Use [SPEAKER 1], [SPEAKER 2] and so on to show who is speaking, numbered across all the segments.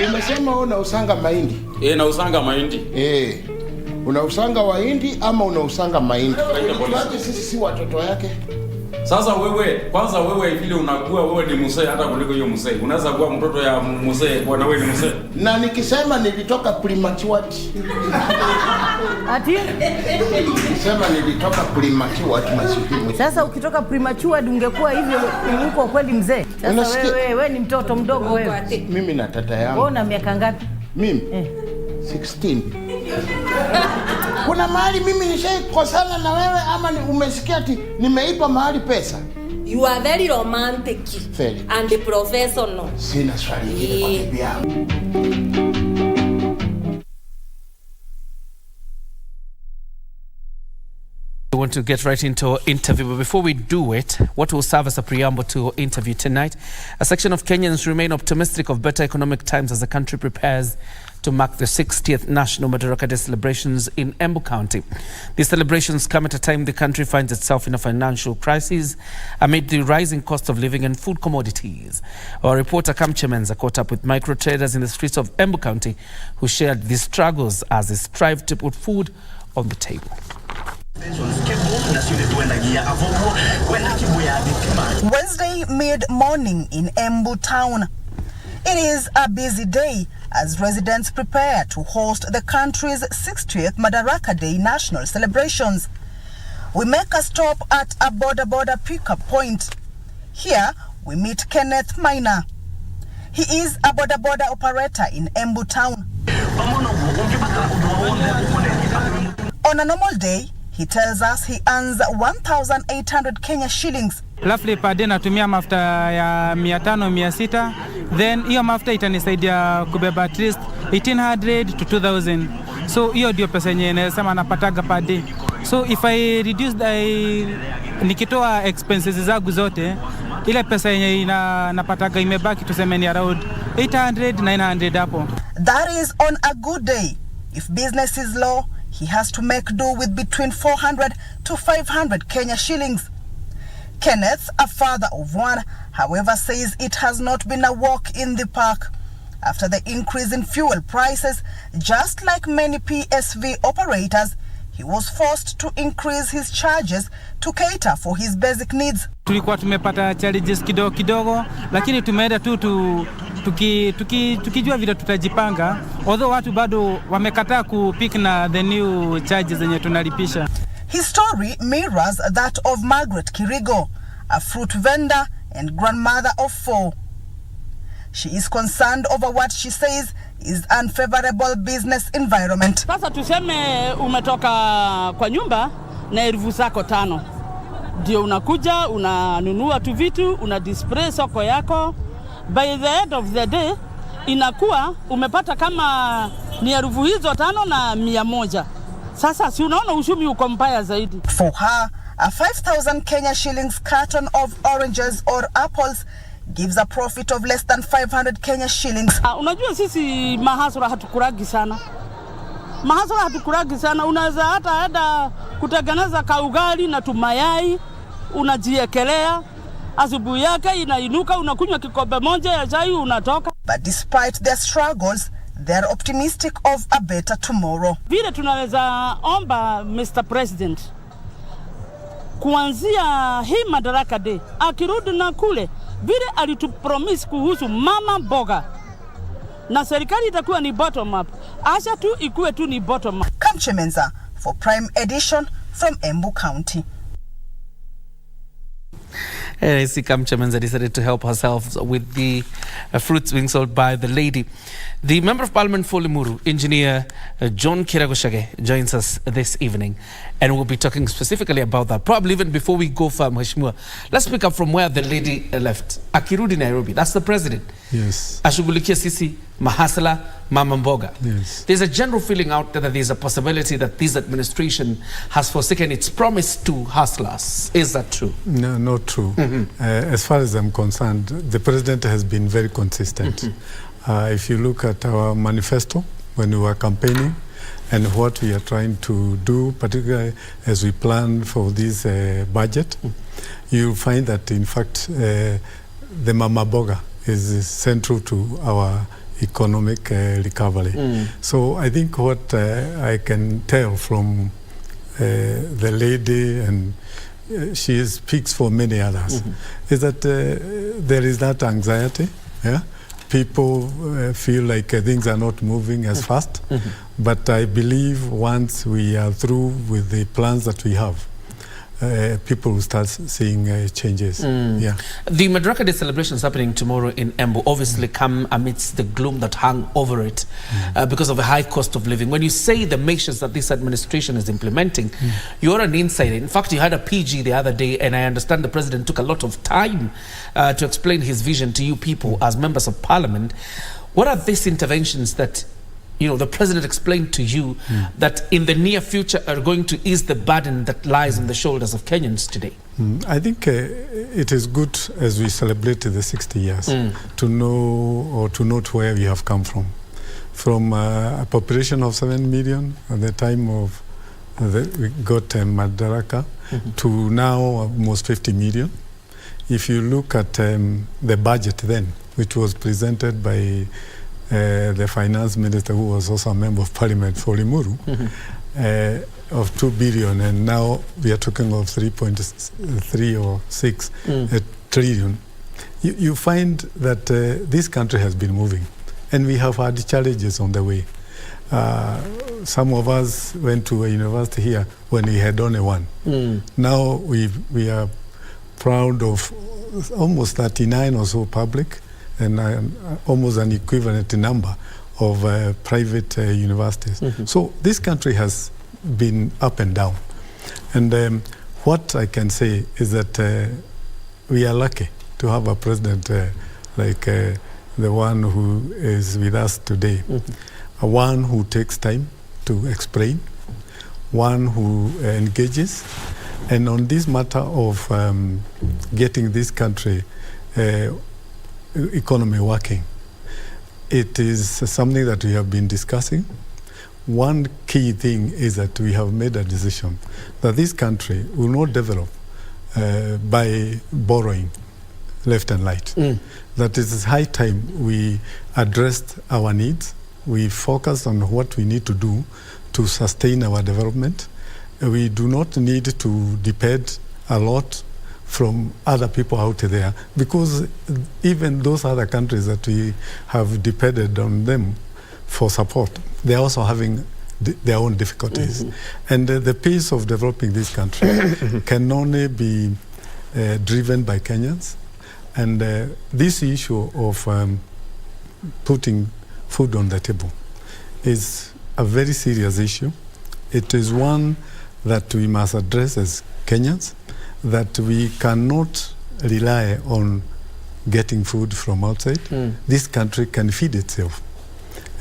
[SPEAKER 1] Umesema unausanga mahindi?
[SPEAKER 2] Nausanga mahindi.
[SPEAKER 1] Unausanga mahindi ama unausanga mahindi? Tuache sisi si watoto yake.
[SPEAKER 2] Sasa kwanza wewe vile unakuwa wewe ni mzee hata kuliko hiyo mzee. Unaweza kuwa mtoto ya mzee bwana wewe ni mzee.
[SPEAKER 1] Na nikisema nilitoka premature.
[SPEAKER 3] Ati?
[SPEAKER 1] Nikisema nilitoka premature masiku.
[SPEAKER 3] Sasa ukitoka premature ungekuwa hivyo uko kweli mzee. Sasa wewe ni mtoto mdogo wewe.
[SPEAKER 1] Mimi na tata yangu.
[SPEAKER 3] Wewe una miaka ngapi?
[SPEAKER 1] Mimi 16. Kuna mahali mimi nishaikosana na wewe ama umesikia ati nimeipa mahali pesa?
[SPEAKER 4] You are very romantic and professional.
[SPEAKER 1] Sina swali hili kwa bibi yangu.
[SPEAKER 5] We want to get right into our interview, but before we do it, what will serve as a preamble to our interview tonight? A section of Kenyans remain optimistic of better economic times as the country prepares to mark the 60th National Madaraka Day celebrations in Embu County. These celebrations come at a time the country finds itself in a financial crisis amid the rising cost of living and food commodities. Our reporter Kamche Menza caught up with micro traders in the streets of Embu County who shared these struggles as they strive to put food on the table.
[SPEAKER 6] Wednesday mid-morning in Embu town. It is a busy day as residents prepare to host the country's 60th Madaraka Day national celebrations. We make a stop at a border pickup point. Here we meet Kenneth Maina. He is a border operator in Embu town. On a normal day, he tells us he earns 1,800 Kenya shillings.
[SPEAKER 7] Roughly per day natumia mafuta ya 500-600, then hiyo mafuta itanisaidia kubeba at least 1,800 to 2,000. So hiyo ndio pesa yenye nasema napataga per day. So if I reduce nikitoa expenses zangu zote, ile pesa yenye napataga imebaki tuseme ni around 800-900 hapo.
[SPEAKER 6] That is on a good day. If business is low, he has to make do with between 400 to 500 Kenya shillings. Kenneth, a father of one, however, says it has not been a walk in the park. After the increase in fuel prices, just like many PSV operators, he was forced to increase his charges to cater for his basic needs.
[SPEAKER 7] Tulikuwa tumepata challenges kidogo, lakini tumeenda tu tukijua vile tutajipanga, although watu bado wamekataa kupick na the new charges zenye tunalipisha.
[SPEAKER 6] His story mirrors that of Margaret Kiragu, a fruit vendor and grandmother of 4. She is concerned over what she says is unfavorable business environment.
[SPEAKER 8] Sasa tuseme umetoka kwa nyumba na 5,000. Ndio unakuja unanunua tu vitu, una display soko yako. By the end of the day inakuwa umepata kama ni 5,000 na 100. Sasa si unaona ushumi uko mbaya zaidi.
[SPEAKER 6] For her, a 5,000 Kenya shillings carton of oranges or apples gives a profit of less than 500 Kenya shillings.
[SPEAKER 8] Unajua sisi mahasura hatukuragi sana. Unaweza hata kutengeneza kaugali na tumayai, unajiekelea. Asubuhi yake inainuka, unakunywa kikombe moja ya chai unatoka.
[SPEAKER 6] But despite their struggles, they are optimistic of a better tomorrow.
[SPEAKER 8] Vile tunaweza omba Mr. President kuanzia hii Madaraka Day akirudi na kule vile alitupromise kuhusu mama mboga na serikali itakuwa ni bottom up, acha tu ikuwe tu ni bottom up.
[SPEAKER 6] Kamche Menza for Prime Edition from Embu County.
[SPEAKER 5] I see Kamche Menza decided to help herself with the fruits being sold by the lady. The Member of Parliament for Limuru, Engineer Eng.John Kiragu, joins us this evening, and we'll be talking specifically about that. Probably even before we go for Mheshimiwa, let's pick up from where the lady left. Akirudi Nairobi, that's the president.
[SPEAKER 9] Yes.
[SPEAKER 5] Ashughulikia sisi mahasla mama mboga.
[SPEAKER 9] Yes.
[SPEAKER 5] There's a general feeling out there that there's a possibility that this administration has forsaken its promise to hustlers. Is that true?
[SPEAKER 9] No, not true. As far as I'm concerned, the president has been very consistent. If you look at our manifesto when we were campaigning and what we are trying to do, particularly as we plan for this budget, you find that in fact the mama boga is central to our economic recovery. So I think what I can tell from the lady, and she speaks for many others, is that there is that anxiety. Yeah? People feel like things are not moving as fast. But I believe once we are through with the plans that we have, people will start seeing changes. Yeah.
[SPEAKER 5] The Madaraka Day celebrations happening tomorrow in Embu obviously come amidst the gloom that hung over it because of the high cost of living. When you say the measures that this administration is implementing, you're an insider. In fact, you had a PG the other day, and I understand the president took a lot of time to explain his vision to you people as members of parliament. What are these interventions that the president explained to you that in the near future are going to ease the burden that lies on the shoulders of Kenyans today?
[SPEAKER 9] I think it is good as we celebrate the 60 years to know or to note where we have come from. From a population of 7 million at the time of we got Madaraka to now almost 50 million. If you look at the budget then, which was presented by the finance minister, who was also a member of parliament for Limuru, of 2 billion, and now we are talking of 3.3 or 6 trillion. You find that this country has been moving, and we have had challenges on the way. Some of us went to a university here when we had only one. Now we are proud of almost 39 or so public, and almost an equivalent number of private universities. So this country has been up and down. And what I can say is that we are lucky to have a president like the one who is with us today. One who takes time to explain, one who engages. And on this matter of getting this country economy working, it is something that we have been discussing. One key thing is that we have made a decision that this country will not develop by borrowing left and right. That it is high time we addressed our needs. We focus on what we need to do to sustain our development. We do not need to depend a lot from other people out there, because even those other countries that we have depended on them for support, they are also having their own difficulties. And the pace of developing this country can only be driven by Kenyans. And this issue of putting food on the table is a very serious issue. It is one that we must address as Kenyans, that we cannot rely on getting food from outside. This country can feed itself.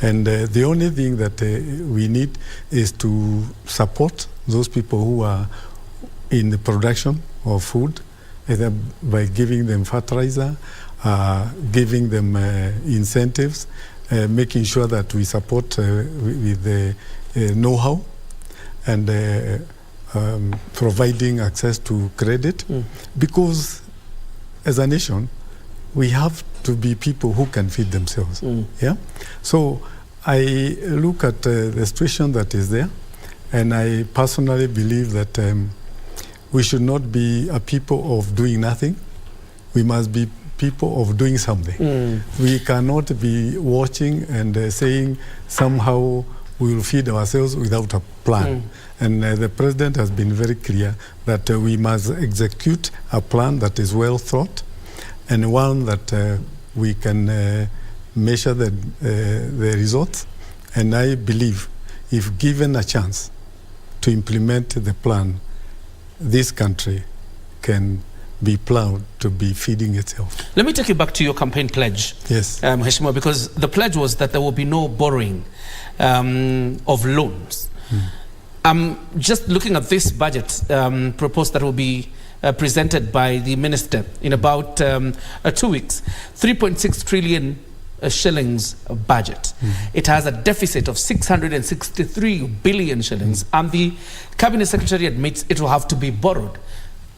[SPEAKER 9] And the only thing that we need is to support those people who are in the production of food, either by giving them fertilizer, giving them incentives, making sure that we support with the know-how, and providing access to credit, because as a nation we have to be people who can feed themselves. Yeah. So I look at the situation that is there, and I personally believe that we should not be a people of doing nothing. We must be people of doing something. We cannot be watching and saying somehow we will feed ourselves without a plan. And the president has been very clear that we must execute a plan that is well thought, and one that we can measure the results. And I believe if given a chance to implement the plan, this country can be proud to be feeding itself.
[SPEAKER 5] Let me take you back to your campaign pledge.
[SPEAKER 9] Yes.
[SPEAKER 5] Heshima, because the pledge was that there will be no borrowing of loans. Just looking at this budget proposed that will be presented by the minister in about 2 weeks, 3.6 trillion shillings budget. It has a deficit of 663 billion shillings, and the cabinet secretary admits it will have to be borrowed.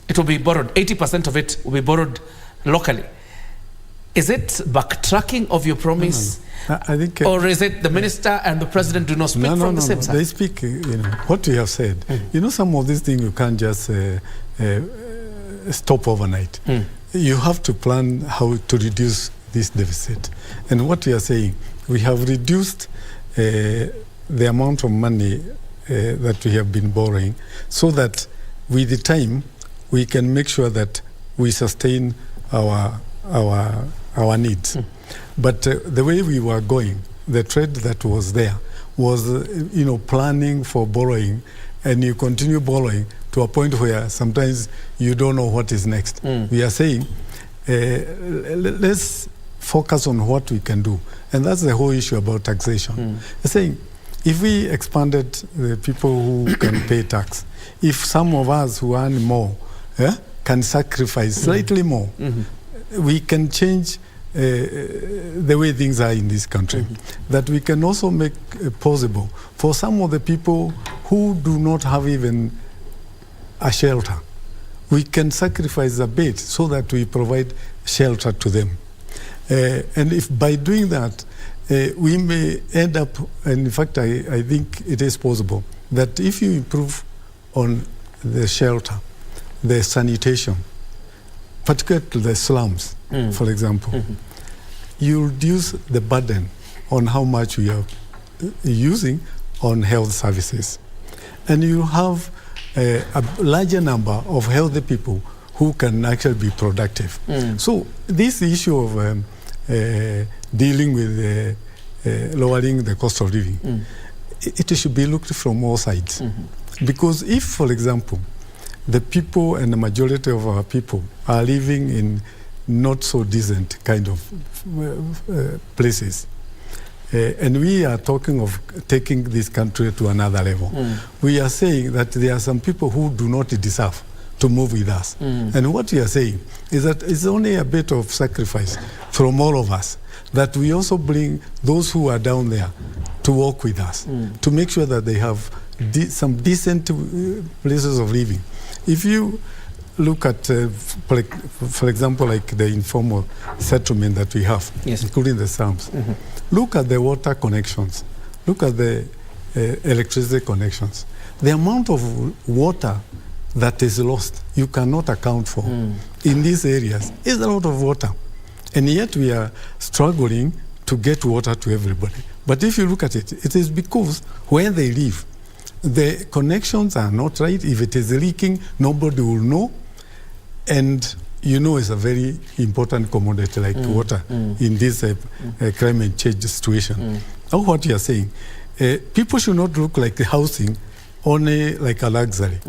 [SPEAKER 5] It will be borrowed. 80% of it will be borrowed locally. Is it backtracking of your promise?
[SPEAKER 9] No. I think,
[SPEAKER 5] or is it the minister and the president do not speak from the same side?
[SPEAKER 9] They speak, what we have said. Some of these things you can't just stop overnight. You have to plan how to reduce this deficit. And what we are saying, we have reduced the amount of money that we have been borrowing, so that with the time we can make sure that we sustain our needs. But the way we were going, the trend that was there was, planning for borrowing, and you continue borrowing to a point where sometimes you don't know what is next. We are saying, let's focus on what we can do. And that's the whole issue about taxation. We're saying, if we expanded the people who can pay tax, if some of us who earn more can sacrifice slightly more, we can change the way things are in this country. That we can also make possible for some of the people who do not have even a shelter. We can sacrifice a bit so that we provide shelter to them. And if by doing that, we may end up, and in fact, I think it is possible, that if you improve on the shelter, the sanitation, particularly the slums, for example, you reduce the burden on how much we are using on health services. And you have a larger number of healthy people who can actually be productive. So this issue of dealing with lowering the cost of living, it should be looked from all sides. Because if, for example, the people and the majority of our people are living in not so decent kind of places, and we are talking of taking this country to another level, we are saying that there are some people who do not deserve to move with us. And what we are saying is that it's only a bit of sacrifice from all of us, that we also bring those who are down there to work with us, to make sure that they have some decent places of living. If you look at, for example, like the informal settlement that we have, including the slums, look at the water connections, look at the electricity connections. The amount of water that is lost, you cannot account for in these areas. Is a lot of water. And yet we are struggling to get water to everybody. But if you look at it, it is because where they live, the connections are not right. If it is leaking, nobody will know. And it's a very important commodity like water in this climate change situation. Now what you are saying, people should not look like the housing only like a luxury.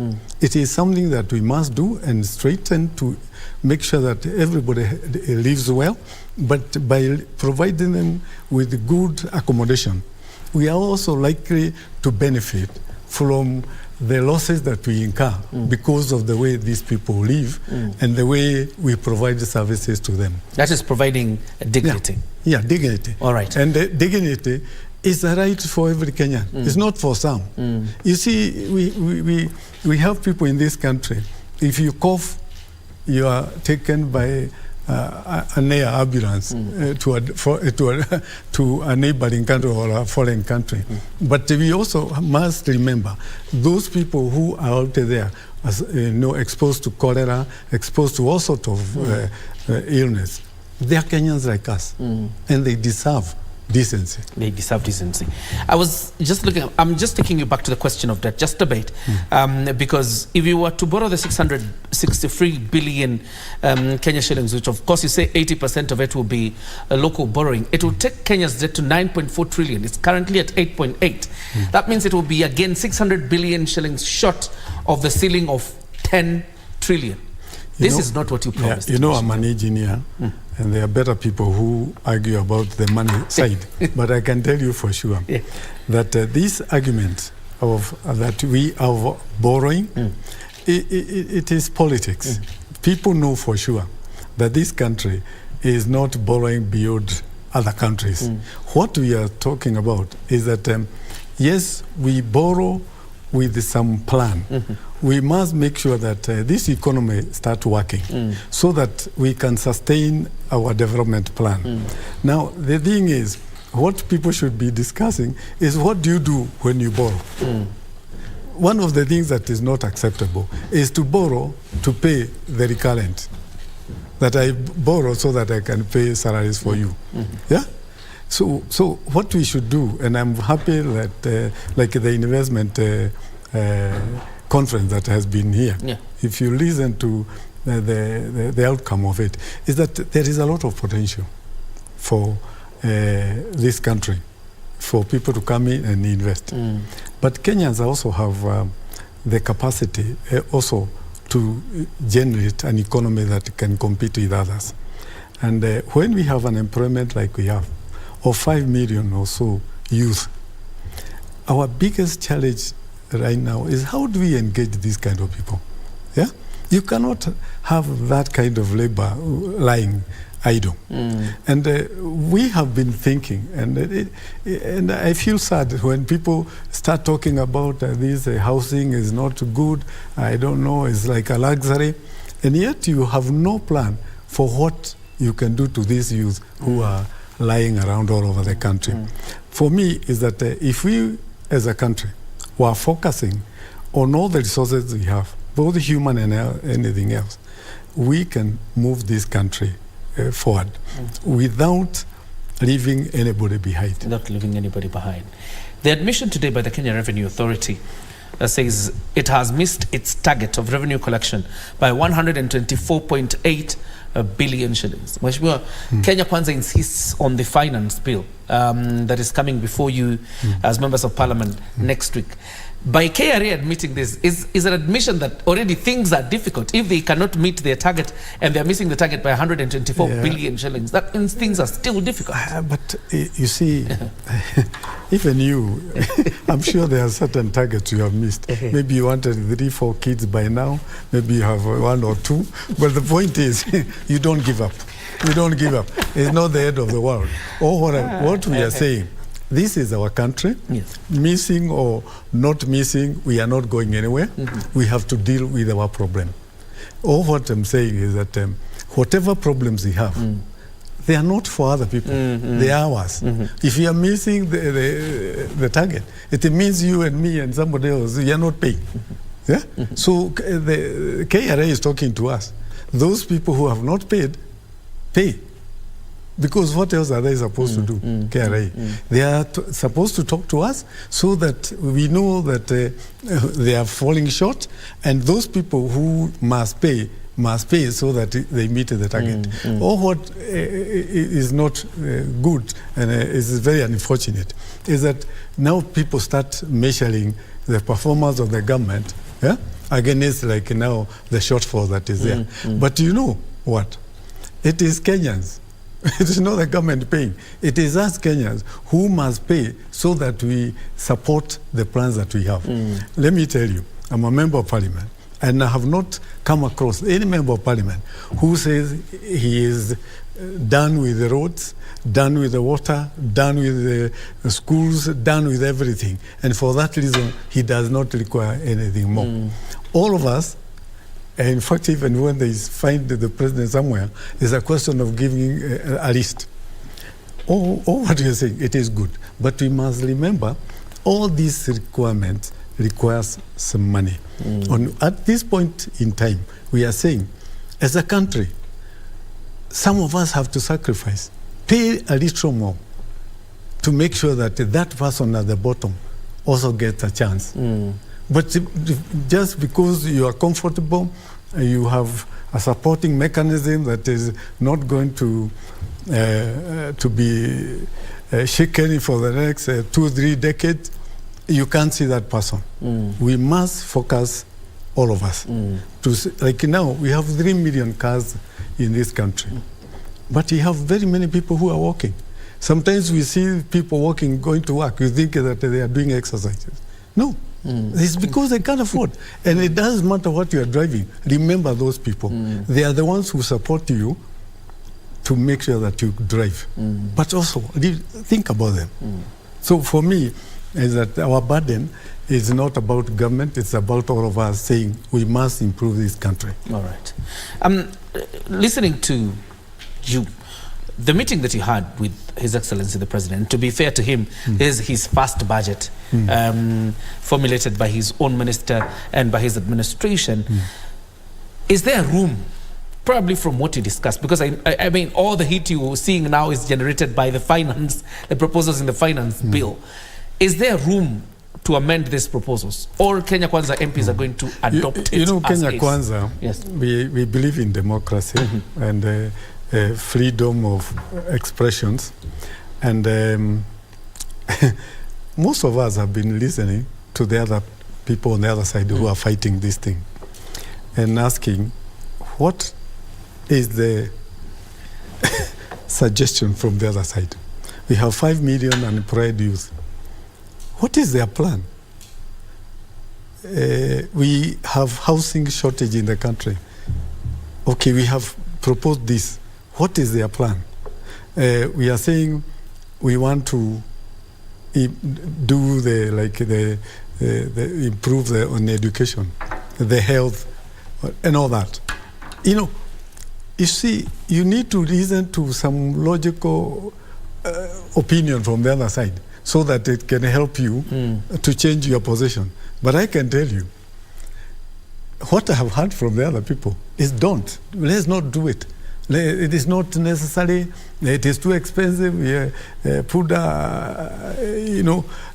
[SPEAKER 9] It is something that we must do and straighten to make sure that everybody lives well, but by providing them with good accommodation, we are also likely to benefit from the losses that we incur because of the way these people live and the way we provide the services to them.
[SPEAKER 5] That is providing dignity.
[SPEAKER 9] Yeah, dignity.
[SPEAKER 5] All right.
[SPEAKER 9] And the dignity is a right for every Kenyan. It's not for some. You see, we have people in this country. If you cough, you are taken by an air ambulance to a neighboring country or a foreign country. But we also must remember those people who are out there, exposed to cholera, exposed to all sorts of illness. They are Kenyans like us, and they deserve decency. They deserve decency.
[SPEAKER 5] I'm just taking you back to the question of debt, just a bit, because if you were to borrow the 663 billion Kenya shillings, which of course you say 80% of it will be local borrowing, it will take Kenya's debt to 9.4 trillion. It's currently at 8.8. That means it will be again 600 billion shillings short of the ceiling of 10 trillion. This is not what you promised.
[SPEAKER 9] I'm an engineer, and there are better people who argue about the money side. But I can tell you for sure that this argument of that we are borrowing, it is politics. People know for sure that this country is not borrowing beyond other countries. What we are talking about is that, yes, we borrow with some plan. we must make sure that this economy start working so that we can sustain our development plan. Now, the thing is, what people should be discussing is what do you do when you borrow? One of the things that is not acceptable is to borrow to pay the recurrent. That I borrow so that I can pay salaries for you. Yeah? So what we should do, and I'm happy that like the investment conference that has been here, if you listen to the outcome of it, is that there is a lot of potential for this country, for people to come in and invest. But Kenyans also have the capacity also to generate an economy that can compete with others. And when we have an employment like we have, of 5 million or so youth, our biggest challenge right now is how do we engage these kind of people? Yeah? You cannot have that kind of labor lying idle. And we have been thinking, and I feel sad when people start talking about this housing is not good, I don't know, it's like a luxury, and yet you have no plan for what you can do to these youth who are lying around all over the country. For me, is that if we as a country were focusing on all the resources we have, both human and anything else, we can move this country forward without leaving anybody behind.
[SPEAKER 5] Without leaving anybody behind. The admission today by the Kenya Revenue Authority says it has missed its target of revenue collection by 124.8 billion shillings. Mheshimiwa, Kenya Kwanza insists on the finance bill that is coming before you as members of parliament next week. By KRA admitting this, is an admission that already things are difficult. If they cannot meet their target and they're missing the target by 124 billion shillings, that means things are still difficult.
[SPEAKER 9] But you see, even you, I'm sure there are certain targets you have missed. Maybe you wanted 3-4 kids by now, maybe you have 1 or 2. But the point is, you don't give up. You don't give up. It's not the end of the world. Or what we are saying, this is our country. Missing or not missing, we are not going anywhere. We have to deal with our problem. All what I'm saying is that whatever problems we have, they are not for other people. They are ours. If you are missing the target, it means you and me and somebody else, you are not paying. Yeah? So the KRA is talking to us. Those people who have not paid, pay. Because what else are they supposed to do, KRA? They are supposed to talk to us so that we know that they are falling short, and those people who must pay so that they meet the target. Or what is not good and is very unfortunate is that now people start measuring the performance of the government against like now the shortfall that is there. But you know what? It is Kenyans. It is not the government paying. It is us Kenyans who must pay so that we support the plans that we have. Let me tell you, I'm a member of parliament, and I have not come across any member of parliament who says he is done with the roads, done with the water, done with the schools, done with everything. And for that reason, he does not require anything more. All of us, in fact, even when they find the president somewhere, it's a question of giving a list. All what you're saying, it is good. But we must remember, all these requirements requires some money. At this point in time, we are saying, as a country, some of us have to sacrifice, pay a little more to make sure that that person at the bottom also gets a chance. But just because you are comfortable, you have a supporting mechanism that is not going to be shaken for the next 2 or 3 decades, you can't see that person. We must focus, all of us. Like now, we have 3 million cars in this country, but we have very many people who are walking. Sometimes we see people walking, going to work, we think that they are doing exercises. No. It's because they can't afford. And it doesn't matter what you are driving. Remember those people. They are the ones who support you to make sure that you drive. But also, think about them. So for me, is that our burden is not about government, it's about all of us saying we must improve this country.
[SPEAKER 5] All right. Listening to you, the meeting that you had with His Excellency the President, to be fair to him, is his first budget formulated by his own minister and by his administration. Is there room, probably from what you discussed, because I mean all the heat you're seeing now is generated by the proposals in the finance bill. Is there room to amend these proposals, or Kenya Kwanza MPs are going to adopt it?
[SPEAKER 9] You know,
[SPEAKER 5] as
[SPEAKER 9] Kenya
[SPEAKER 5] is?
[SPEAKER 9] Kwanza,
[SPEAKER 5] yes.
[SPEAKER 9] we believe in democracy and freedom of expressions, and most of us have been listening to the other people on the other side who are fighting this thing and asking, what is the suggestion from the other side? We have 5 million unemployed youth. What is their plan? We have housing shortage in the country. Okay, we have proposed this. What is their plan? We are saying we want to do improve on education, the health, and all that. You know, you see, you need to listen to some logical opinion from the other side, so that it can help you to change your position. But I can tell you, what I have heard from the other people is don't. Let's not do it. It is not necessary. It is too expensive. Put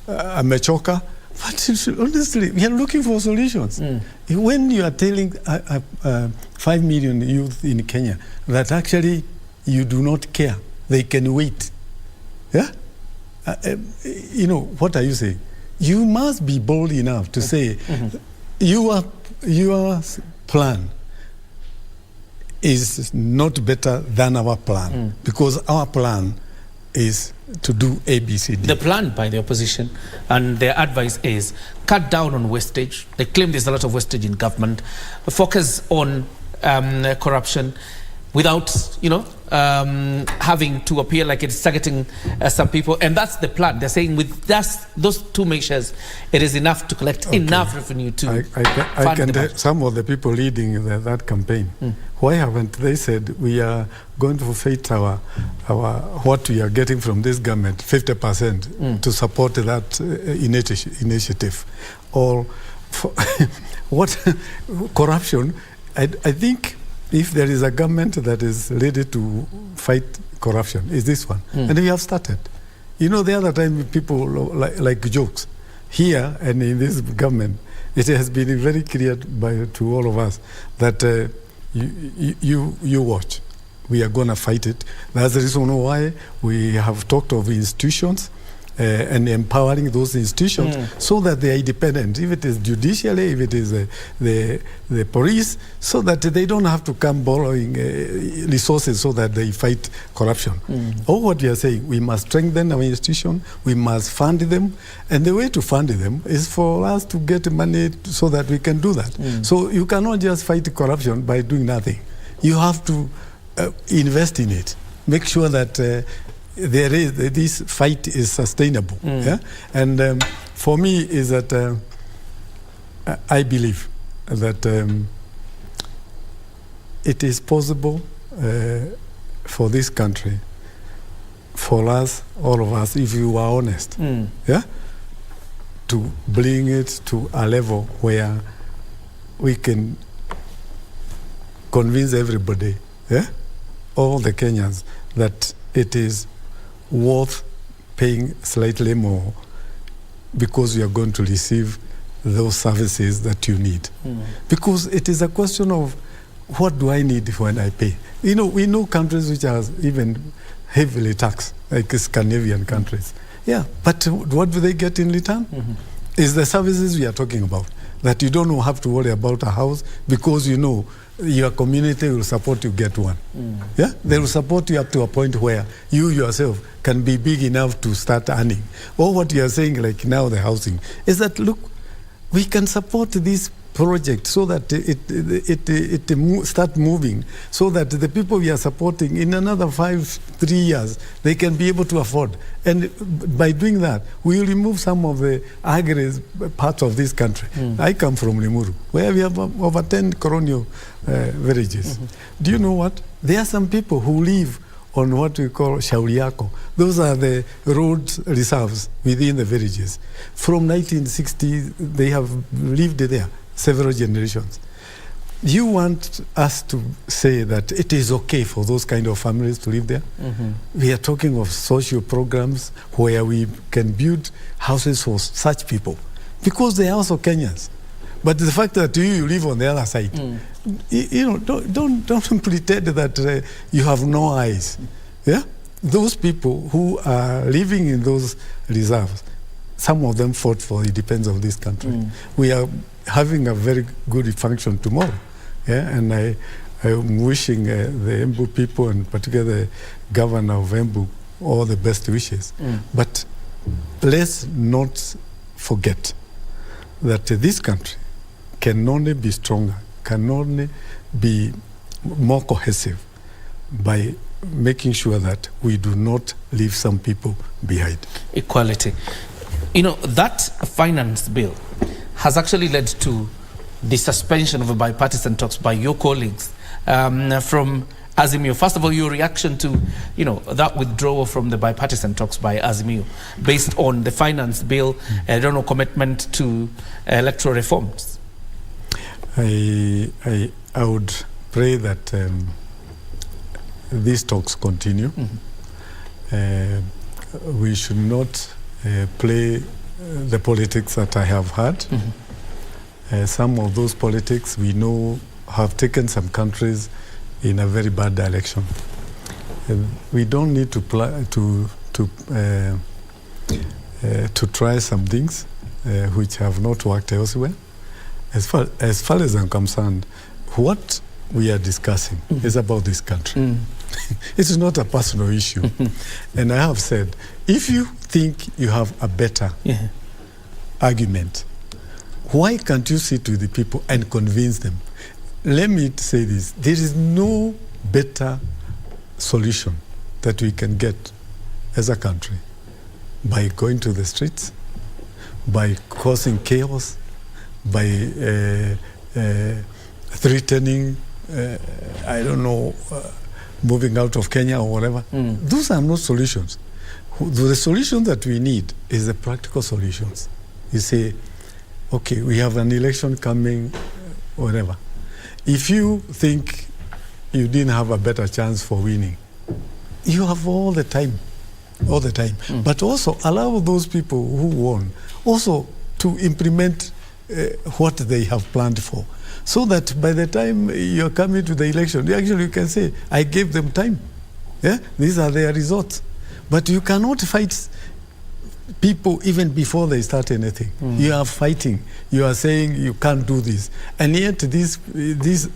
[SPEAKER 9] amechoka. But honestly, we are looking for solutions. When you are telling 5 million youth in Kenya that actually you do not care, they can wait. Yeah? You know, what are you saying? You must be bold enough to say your plan is not better than our plan, because our plan is to do ABCD.
[SPEAKER 5] The plan by the opposition and their advice is cut down on wastage. They claim there's a lot of wastage in government. Focus on corruption without, having to appear like it's targeting some people. And that's the plan. They're saying with those two measures, it is enough to collect enough revenue to
[SPEAKER 9] I can tell some of the people leading that campaign. Why haven't they said we are going to fight our what we are getting from this government 50% to support that initiative, or what corruption? I think if there is a government that is ready to fight corruption, is this one, and we have started. You know, the other time people like jokes here and in this government, it has been very clear to all of us that you watch. We are going to fight it. That's the reason why we have talked of institutions and empowering those institutions so that they are independent. If it is judiciary, if it is the police, so that they don't have to come borrowing resources so that they fight corruption. All what we are saying, we must strengthen our institution, we must fund them, and the way to fund them is for us to get money so that we can do that. So you cannot just fight corruption by doing nothing. You have to invest in it. Make sure that this fight is sustainable. Yeah? And for me is that I believe that it is possible for this country, for us, all of us, if you are honest, to bring it to a level where we can convince everybody, all the Kenyans, that it is worth paying slightly more because you are going to receive those services that you need. Because it is a question of what do I need when I pay. You know, we know countries which are even heavily taxed, like Scandinavian countries. Yeah, but what do they get in return? Is the services we are talking about, that you don't have to worry about a house because you know your community will support you get one. Yeah, they will support you up to a point where you yourself can be big enough to start earning. Or what you are saying, like now the housing, is that look, we can support these project so that it start moving, so that the people we are supporting in another 3 years, they can be able to afford. And by doing that, we will remove some of the agri parts of this country. I come from Limuru, where we have over 10 colonial villages. Do you know what? There are some people who live on what we call Shauriako. Those are the road reserves within the villages. From 1960, they have lived there several generations. You want us to say that it is okay for those kind of families to live there? We are talking of social programs where we can build houses for such people, because they are also Kenyans. But the fact that you live on the other side, you know, don't pretend that you have no eyes. Yeah, those people who are living in those reserves, some of them fought for the independence of this country. We are having a very good function tomorrow. Yeah, and I'm wishing the Embu people, and particularly the governor of Embu, all the best wishes. But let's not forget that this country can only be stronger, can only be more cohesive by making sure that we do not leave some people behind.
[SPEAKER 5] Equality. You know, that finance bill has actually led to the suspension of bipartisan talks by your colleagues from Azimio. First of all, your reaction to, you know, that withdrawal from the bipartisan talks by Azimio based on the finance bill, commitment to electoral reforms.
[SPEAKER 9] I would pray that these talks continue. We should not play the politics that I have heard. Some of those politics we know have taken some countries in a very bad direction. We don't need to try some things which have not worked elsewhere. As far as I'm concerned, what we are discussing is about this country. It is not a personal issue. And I have said, if you think you have a better argument, why can't you sit with the people and convince them? Let me say this. There is no better solution that we can get as a country by going to the streets, by causing chaos, by threatening, moving out of Kenya or whatever. Those are not solutions. The solution that we need is the practical solutions. You say, okay, we have an election coming, whatever. If you think you didn't have a better chance for winning, you have all the time. But also allow those people who won also to implement what they have planned for, so that by the time you're coming to the election, you can say, I gave them time. Yeah, these are their results. But you cannot fight people even before they start anything. You are fighting. You are saying you can't do this. And yet this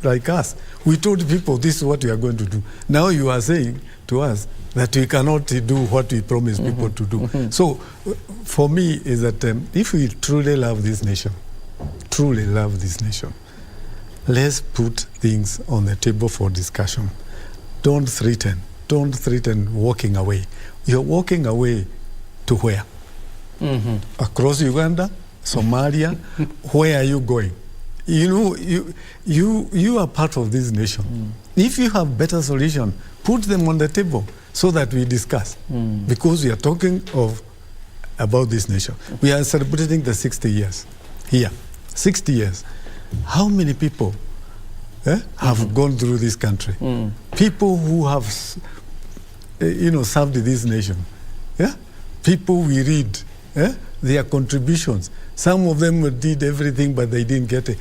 [SPEAKER 9] like us, we told people this is what we are going to do. Now you are saying to us that we cannot do what we promised people to do. So for me is that if we truly love this nation, let's put things on the table for discussion. Don't threaten walking away. You're walking away to where? Across Uganda, Somalia. Where are you going? You know, you are part of this nation. If you have better solution, put them on the table so that we discuss. Because we are talking about this nation. We are celebrating the 60 years here. 60 years. How many people have gone through this country? People who have, served this nation. People we read, their contributions. Some of them did everything, but they didn't get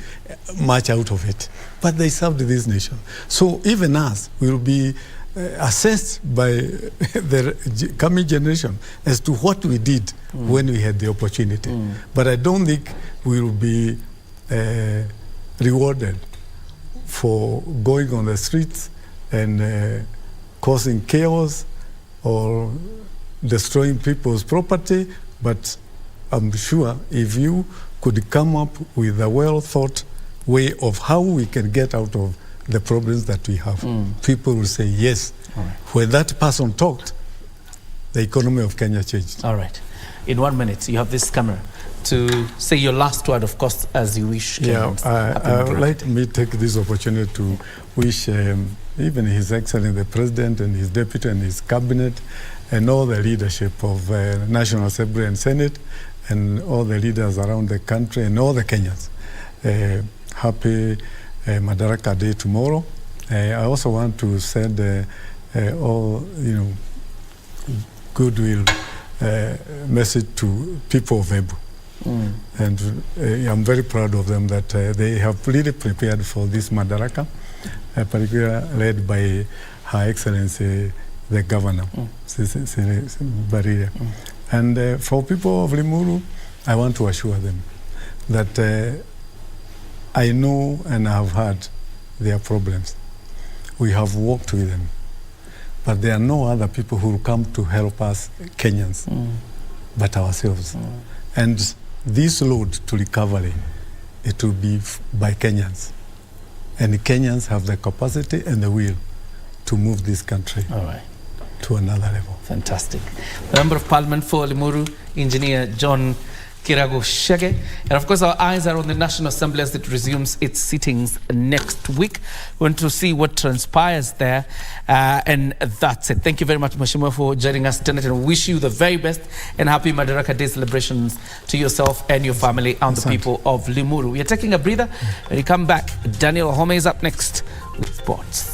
[SPEAKER 9] much out of it. But they served this nation. So even us will be assessed by the coming generation as to what we did when we had the opportunity. But I don't think we will be rewarded for going on the streets and causing chaos or destroying people's property. But I'm sure if you could come up with a well-thought way of how we can get out of the problems that we have. People will say yes. When that person talked, the economy of Kenya changed.
[SPEAKER 5] All right. In 1 minute, you have this camera to say your last word, of course, as you wish. Kenyans.
[SPEAKER 9] I would like to take this opportunity to wish even His Excellency the President and his Deputy and his Cabinet and all the leadership of National Assembly and Senate and all the leaders around the country and all the Kenyans. Happy Madaraka Day tomorrow. I also want to send all goodwill message to people of Ebu. And I'm very proud of them that they have really prepared for this Madaraka, particularly led by Her Excellency the Governor, Barria. And for people of Limuru, I want to assure them that I know and I have heard their problems. We have worked with them. But there are no other people who will come to help us Kenyans but ourselves. And this road to recovery, it will be by Kenyans. And Kenyans have the capacity and the will to move this country to another level.
[SPEAKER 5] Fantastic. The Member of Parliament for Limuru, Engineer Eng.John Kiragu Shege. And of course, our eyes are on the National Assembly as it resumes its sittings next week. We want to see what transpires there. And that's it. Thank you very much, Mheshimiwa, for joining us tonight, and wish you the very best and happy Madaraka Day celebrations to yourself and your family and the people of Limuru. We are taking a breather. When you come back, Daniel Home is up next with sports.